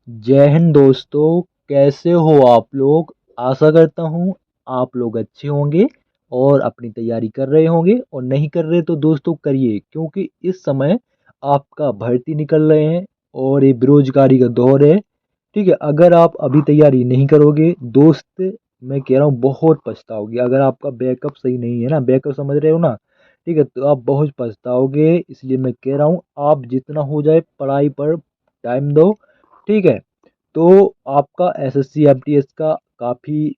जय हिंद दोस्तों। कैसे हो आप लोग। आशा करता हूँ आप लोग अच्छे होंगे और अपनी तैयारी कर रहे होंगे, और नहीं कर रहे तो दोस्तों करिए, क्योंकि इस समय आपका भर्ती निकल रहे हैं और ये बेरोजगारी का दौर है। ठीक है, अगर आप अभी तैयारी नहीं करोगे दोस्त, मैं कह रहा हूँ बहुत पछताओगे। अगर आपका बैकअप सही नहीं है ना, बैकअप समझ रहे हो ना, ठीक है, तो आप बहुत पछताओगे। इसलिए मैं कह रहा हूँ आप जितना हो जाए पढ़ाई पर टाइम दो। ठीक है, तो आपका एसएससी एमटीएस का काफ़ी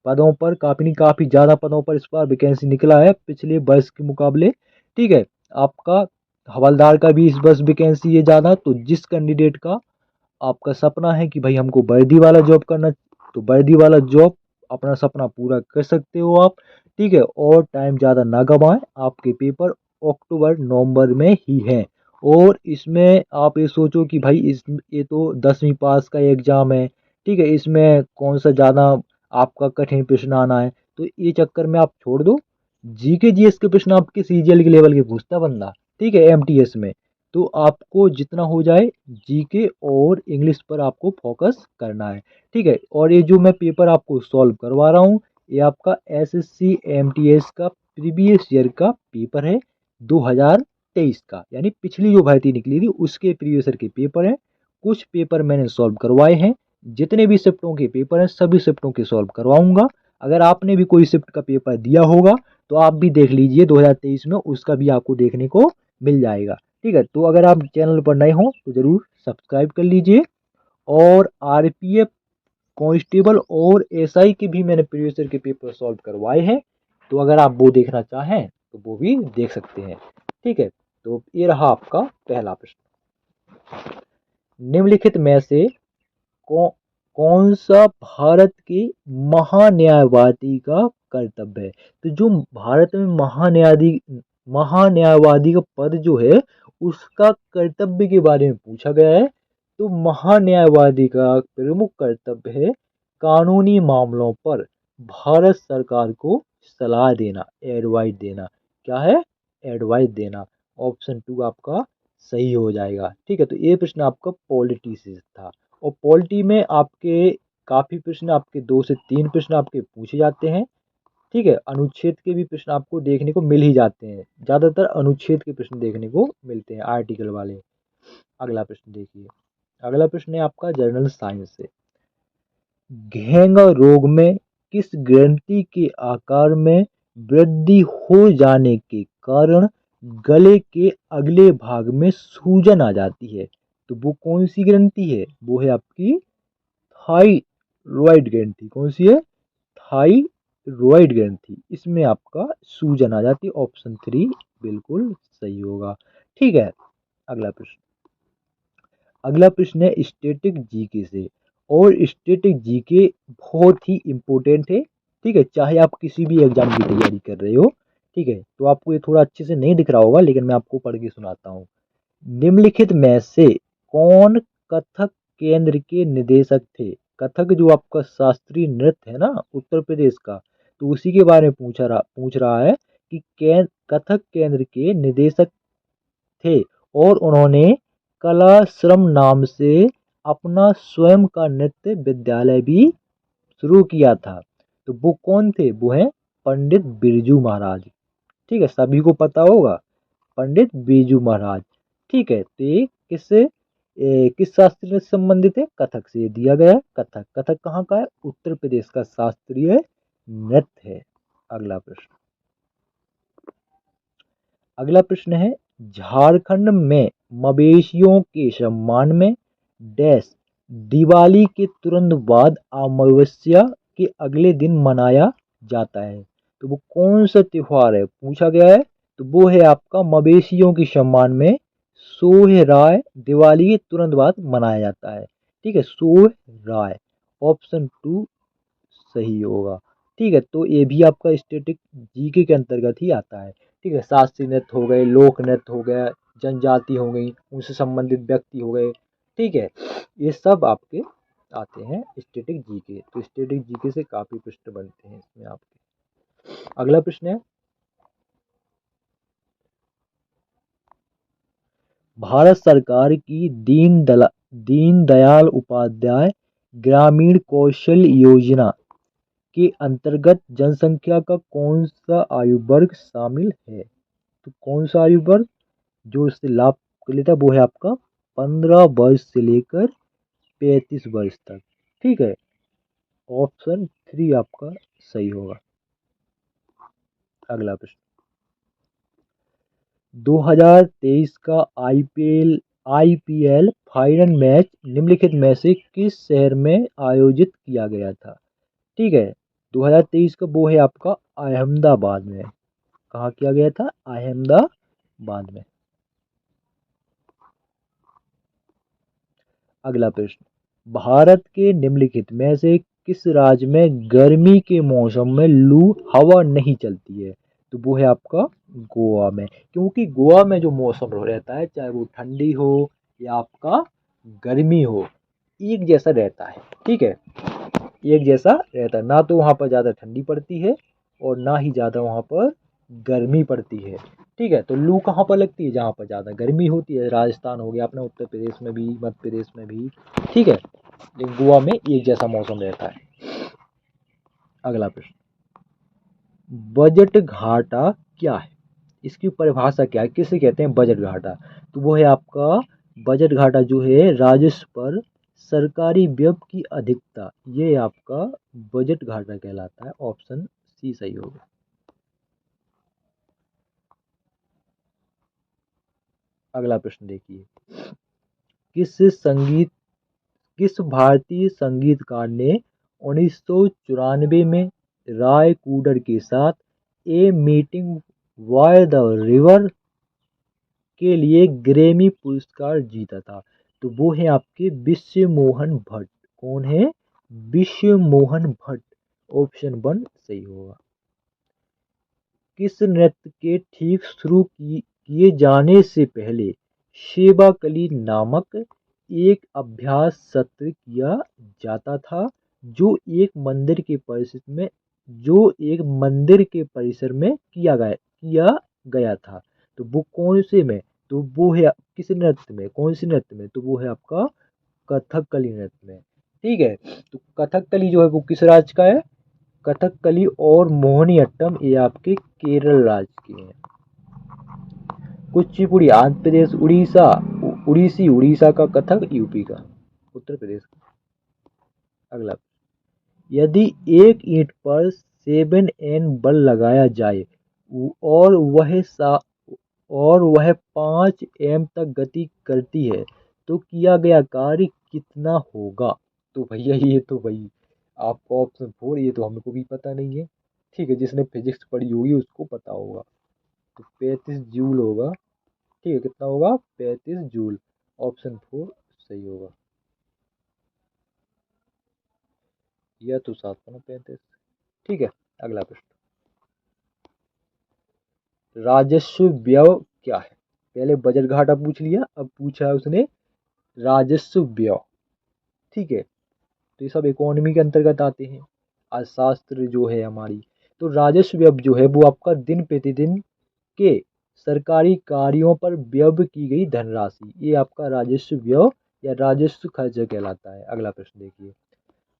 पदों पर, काफ़ी नहीं काफ़ी ज़्यादा पदों पर इस बार वैकेंसी निकला है पिछले वर्ष के मुकाबले। ठीक है, आपका हवलदार का भी इस वर्ष वैकेंसी है ज़्यादा। तो जिस कैंडिडेट का आपका सपना है कि भाई हमको वर्दी वाला जॉब करना, तो वर्दी वाला जॉब अपना सपना पूरा कर सकते हो आप। ठीक है, और टाइम ज़्यादा ना गवाएं। आपके पेपर अक्टूबर नवंबर में ही हैं। और इसमें आप ये सोचो कि भाई इस ये तो 10वीं पास का एग्ज़ाम है। ठीक है, इसमें कौन सा ज़्यादा आपका कठिन प्रश्न आना है, तो ये चक्कर में आप छोड़ दो। जीके जीएस के प्रश्न आपके सीजीएल के लेवल के पूछता बंदा। ठीक है, एमटीएस में तो आपको जितना हो जाए जीके और इंग्लिश पर आपको फोकस करना है। ठीक है, और ये जो मैं पेपर आपको सॉल्व करवा रहा हूँ, ये आपका एसएससी एमटीएस का प्रीवियस ईयर का पेपर है, 2023 का, यानी पिछली जो भर्ती निकली थी उसके प्रीवियस ईयर के पेपर हैं। कुछ पेपर मैंने सॉल्व करवाए हैं। जितने भी शिफ्टों के पेपर हैं सभी शिफ्टों के सॉल्व करवाऊंगा। अगर आपने भी कोई शिफ्ट का पेपर दिया होगा तो आप भी देख लीजिए 2023 में, उसका भी आपको देखने को मिल जाएगा। ठीक है, तो अगर आप चैनल पर नए हों तो ज़रूर सब्सक्राइब कर लीजिए। और आरपीएफ कांस्टेबल और एसआई के भी मैंने प्रीवियस ईयर के पेपर सॉल्व करवाए हैं। तो अगर आप वो देखना चाहें तो वो भी देख सकते हैं। ठीक है, तो ये रहा आपका पहला प्रश्न। निम्नलिखित में से कौ, कौन सा भारत के महान्यायवादी का कर्तव्य है। तो जो भारत में महान्यायवादी का पद जो है उसका कर्तव्य के बारे में पूछा गया है। तो महान्यायवादी का प्रमुख कर्तव्य है कानूनी मामलों पर भारत सरकार को सलाह देना, एडवाइस देना। क्या है? एडवाइस देना। ऑप्शन 2 आपका सही हो जाएगा। ठीक है, तो ये प्रश्न आपका पॉलिटी से था। और पॉलिटी में आपके काफ़ी प्रश्न, आपके 2 से 3 प्रश्न आपके पूछे जाते हैं। ठीक है, अनुच्छेद के भी प्रश्न आपको देखने को मिल ही जाते हैं। ज़्यादातर अनुच्छेद के प्रश्न देखने को मिलते हैं, आर्टिकल वाले। अगला प्रश्न देखिए। अगला प्रश्न है आपका जनरल साइंस से। घेंगा रोग में किस ग्रंथि के आकार में वृद्धि हो जाने के कारण गले के अगले भाग में सूजन आ जाती है। तो वो कौन सी ग्रंथि है? वो है आपकी थाइरॉइड ग्रंथि। कौन सी है? थाइरॉइड ग्रंथि। इसमें आपका सूजन आ जाती है। ऑप्शन 3 बिल्कुल सही होगा। ठीक है, अगला प्रश्न। अगला प्रश्न है स्टैटिक जीके से। और स्टैटिक जीके बहुत ही इम्पोर्टेंट है। ठीक है, चाहे आप किसी भी एग्जाम की तैयारी कर रहे हो। ठीक है, तो आपको ये थोड़ा अच्छे से नहीं दिख रहा होगा, लेकिन मैं आपको पढ़ के सुनाता हूँ। निम्नलिखित में से कौन कथक केंद्र के निदेशक थे? कथक जो आपका शास्त्रीय नृत्य है ना उत्तर प्रदेश का, तो उसी के बारे में पूछ रहा है कि कथक केंद्र के निदेशक थे। और उन्होंने कलाश्रम नाम से अपना स्वयं का नृत्य विद्यालय भी शुरू किया था। तो वो कौन थे? वो हैं पंडित बिरजू महाराज। ठीक है, सभी को पता होगा, पंडित बिरजू महाराज। ठीक है, तो ये किस शास्त्र से संबंधित है? कथक से। ये दिया गया है कथक। कथक कहाँ का है? उत्तर प्रदेश का शास्त्रीय नृत्य है। अगला प्रश्न। अगला प्रश्न है झारखंड में मवेशियों के सम्मान में डैश दिवाली के तुरंत बाद अमावस्या के अगले दिन मनाया जाता है। तो वो कौन सा त्योहार है पूछा गया है। तो वो है आपका मवेशियों के सम्मान में सोहराय, दिवाली के तुरंत बाद मनाया जाता है। ठीक है, सोहराय। ऑप्शन 2 सही होगा। ठीक है, तो ये भी आपका स्टैटिक जीके के अंतर्गत ही आता है। ठीक है, शास्त्रीय नृत्य हो गए, लोक नृत्य हो गया, जनजाति हो गई, उनसे संबंधित व्यक्ति हो गए। ठीक है, ये सब आपके आते हैं स्टैटिक जीके। तो स्टैटिक जीके से काफी प्रश्न बनते हैं इसमें आपके। अगला प्रश्न है भारत सरकार की दीनदयाल उपाध्याय ग्रामीण कौशल योजना के अंतर्गत जनसंख्या का कौन सा आयु वर्ग शामिल है? तो कौन सा आयु वर्ग जो इससे लाभ लेता है वो है आपका 15 वर्ष से लेकर 35 वर्ष तक। ठीक है, ऑप्शन 3 आपका सही होगा। अगला प्रश्न, 2023 का आईपीएल फाइनल मैच निम्नलिखित में से किस शहर में आयोजित किया गया था? ठीक है, 2023 का वो है आपका अहमदाबाद में। कहाँ किया गया था? अहमदाबाद में। अगला प्रश्न, भारत के निम्नलिखित में से किस राज्य में गर्मी के मौसम में लू हवा नहीं चलती है? तो वो है आपका गोवा में, क्योंकि गोवा में जो मौसम रहता है चाहे वो ठंडी हो या आपका गर्मी हो, एक जैसा रहता है। ठीक है, एक जैसा रहता है, ना तो वहाँ पर ज़्यादा ठंडी पड़ती है और ना ही ज़्यादा वहाँ पर गर्मी पड़ती है। ठीक है, तो लू कहाँ पर लगती है? जहाँ पर ज़्यादा गर्मी होती है, राजस्थान हो गया अपना, उत्तर प्रदेश में भी, मध्य प्रदेश में भी। ठीक है, लेकिन गोवा में एक जैसा मौसम रहता है। अगला प्रश्न, बजट घाटा क्या है? इसकी परिभाषा क्या है, किसे कहते हैं बजट घाटा? तो वो है आपका बजट घाटा जो है राजस्व पर सरकारी व्यय की अधिकता, ये आपका बजट घाटा कहलाता है। ऑप्शन सी सही होगा। अगला प्रश्न देखिए, किस संगीत किस भारतीय संगीतकार ने 1994 में राय कूडर के साथ a meeting by the river के लिए ग्रैमी पुरस्कार जीता था? तो वो है आपके विश्व मोहन भट्ट। कौन है? विश्व मोहन भट्ट। ऑप्शन 1 सही होगा। किस नृत्य के ठीक शुरू किए जाने से पहले सेवाकली नामक एक अभ्यास सत्र किया जाता था, जो एक मंदिर के परिसर में किया गया था? तो वो कौन से में? तो वो है किस नृत्य में, कौन से नृत्य में? तो वो है आपका कथकली नृत्य में। ठीक है, तो कथकली जो है वो किस राज्य का है? कथकली और मोहिनीअट्टम ये आपके केरल राज्य के हैं। कुचिपुड़ी आंध्र प्रदेश, उड़ीसा का, कथक यूपी का, उत्तर प्रदेश का। अगला, यदि एक ईंट पर 7N बल लगाया जाए और वह 5 m तक गति करती है तो किया गया कार्य कितना होगा? तो भैया ये तो भाई आपका ऑप्शन 4, ये तो हमको भी पता नहीं है। ठीक है, जिसने फिजिक्स पढ़ी होगी उसको पता होगा। तो 35 जूल होगा। ठीक है, कितना होगा? 35 जूल। ऑप्शन 4 सही होगा। या तो 7 35। ठीक है, अगला प्रश्न, राजस्व व्यय क्या है? पहले बजट घाटा पूछ लिया, अब पूछा है उसने राजस्व व्यय। ठीक है, तो ये सब इकोनॉमी के अंतर्गत आते हैं, अर्थशास्त्र जो है हमारी। तो राजस्व व्यय जो है वो आपका दिन प्रतिदिन के सरकारी कार्यों पर व्यय की गई धनराशि, ये आपका राजस्व व्यय या राजस्व खर्च कहलाता है। अगला प्रश्न देखिए,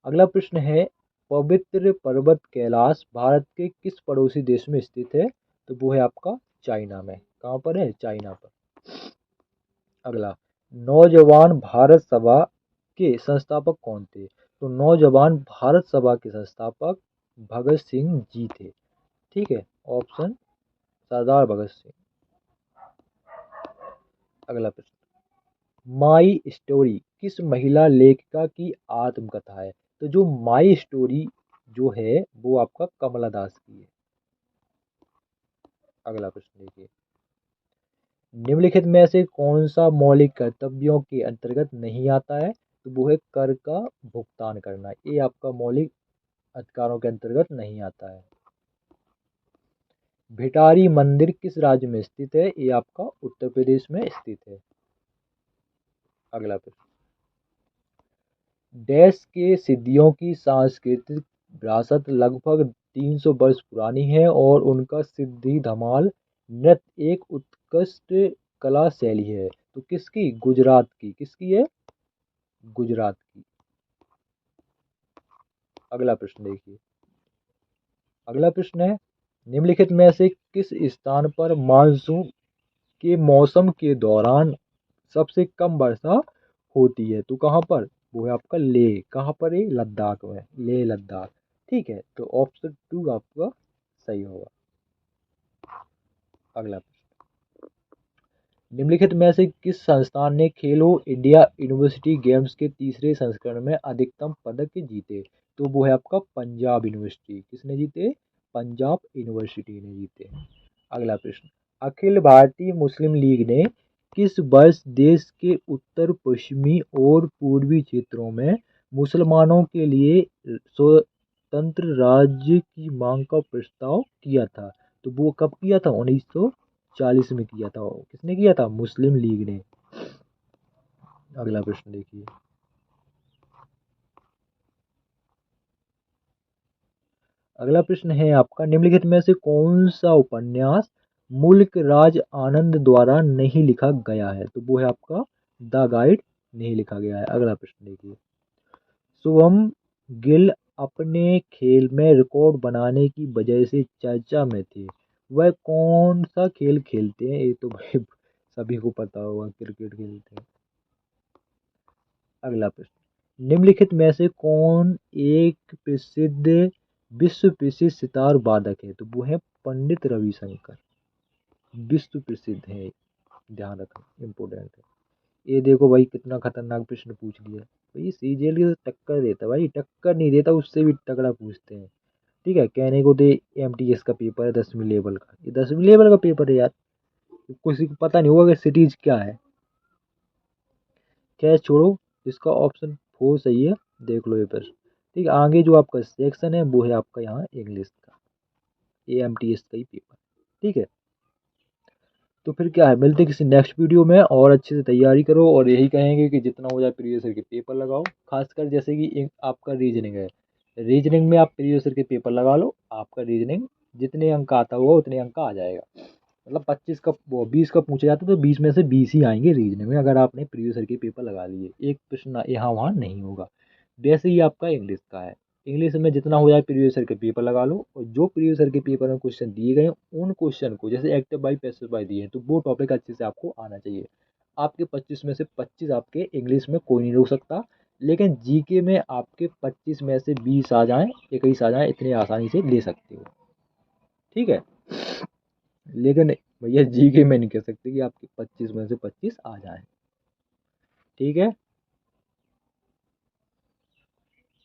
अगला प्रश्न है, पवित्र पर्वत कैलाश भारत के किस पड़ोसी देश में स्थित है? तो वो है आपका चाइना में। कहाँ पर है? चाइना पर। अगला, नौजवान भारत सभा के संस्थापक कौन थे? तो नौजवान भारत सभा के संस्थापक भगत सिंह जी थे। ठीक है, ऑप्शन सरदार भगत सिंह। अगला प्रश्न, माई स्टोरी किस महिला लेखिका की आत्मकथा है? तो जो माई स्टोरी जो है वो आपका कमला दास की है। अगला प्रश्न देखिए, निम्नलिखित में से कौन सा मौलिक कर्तव्यों के अंतर्गत नहीं आता है? तो वो है कर का भुगतान करना, ये आपका मौलिक अधिकारों के अंतर्गत नहीं आता है। भिटारी मंदिर किस राज्य में स्थित है? ये आपका उत्तर प्रदेश में स्थित है। अगला प्रश्न, देश के सिद्धियों की सांस्कृतिक विरासत लगभग 300 वर्ष पुरानी है और उनका सिद्धि धमाल नृत्य एक उत्कृष्ट कला शैली है। तो किसकी? गुजरात की। किसकी है? गुजरात की। अगला प्रश्न देखिए, अगला प्रश्न है, निम्नलिखित में से किस स्थान पर मानसून के मौसम के दौरान सबसे कम वर्षा होती है? तो कहाँ पर? वो है आपका लेह। कहाँ पर है? लद्दाख में, लेह लद्दाख। ठीक है, तो ऑप्शन 2 आपका सही होगा। अगला प्रश्न, निम्नलिखित में से किस संस्थान ने खेलो इंडिया यूनिवर्सिटी गेम्स के तीसरे संस्करण में अधिकतम पदक जीते? तो वो है आपका पंजाब यूनिवर्सिटी। किसने जीते? पंजाब यूनिवर्सिटी ने जीते। अगला प्रश्न, अखिल भारतीय मुस्लिम लीग ने किस वर्ष देश के उत्तर पश्चिमी और पूर्वी क्षेत्रों में मुसलमानों के लिए स्वतंत्र राज्य की मांग का प्रस्ताव किया था? तो वो कब किया था? 1940 में किया था। किसने किया था? मुस्लिम लीग ने। अगला प्रश्न देखिए, अगला प्रश्न है आपका, निम्नलिखित में से कौन सा उपन्यास मुल्क राज आनंद द्वारा नहीं लिखा गया है? तो वो है आपका द गाइड, नहीं लिखा गया है। अगला प्रश्न देखिए, शुभम गिल अपने खेल में रिकॉर्ड बनाने की वजह से चर्चा में थे। वह कौन सा खेल खेलते हैं? ये तो भाई सभी को पता होगा, क्रिकेट खेलते हैं। अगला प्रश्न, निम्नलिखित में से कौन एक विश्व प्रसिद्ध सितार वादक है? तो वो है पंडित रविशंकर, विश्व प्रसिद्ध है। ध्यान रखना, इम्पोर्टेंट है। ये देखो भाई, कितना खतरनाक प्रश्न पूछ लिया भाई। सीजीएल की तो टक्कर देता भाई, टक्कर नहीं देता, उससे भी तगड़ा पूछते हैं। ठीक है, कहने को दे एमटीएस का पेपर है 10वीं लेवल का, ये 10वीं लेवल का पेपर है यार, किसी को पता नहीं होगा कि सिटीज क्या है। खैर छोड़ो, इसका ऑप्शन 4 सही है, देख लो ये प्रश्न। ठीक है, आगे जो आपका सेक्शन है वो है आपका यहाँ इंग्लिश का, एएमटीएस का ही पेपर। ठीक है, तो फिर क्या है, मिलते किसी नेक्स्ट वीडियो में, और अच्छे से तैयारी करो, और यही कहेंगे कि जितना हो जाए प्रीवियस ईयर के पेपर लगाओ। खासकर जैसे कि एक आपका रीजनिंग है, रीजनिंग में आप प्रीवियस ईयर के पेपर लगा लो, आपका रीजनिंग जितने अंक आता हुआ उतने अंक आ जाएगा। मतलब 25 का वो 20 का पूछा जाता है तो 20 में से 20 ही आएंगे रीजनिंग में, अगर आपने प्रीवियस ईयर के पेपर लगा लिए। एक प्रश्न यहाँ वहाँ नहीं होगा। वैसे ही आपका इंग्लिश का है, इंग्लिश में जितना हो जाए प्रीवियस ईयर के पेपर लगा लो, और जो प्रीवियस ईयर के पेपर में क्वेश्चन दिए गए हैं उन क्वेश्चन को, जैसे एक्टिव बाई पैसिव बाई दिए हैं तो वो टॉपिक अच्छे से आपको आना चाहिए। आपके 25 में से 25 आपके इंग्लिश में कोई नहीं रोक सकता, लेकिन जीके में आपके 25 में से 20 आ जाएं, 21 आ जाएं, इतने आसानी से ले सकते हो। ठीक है, लेकिन भैया जीके में नहीं कह सकते कि आपके 25 में से 25 आ जाए। ठीक है।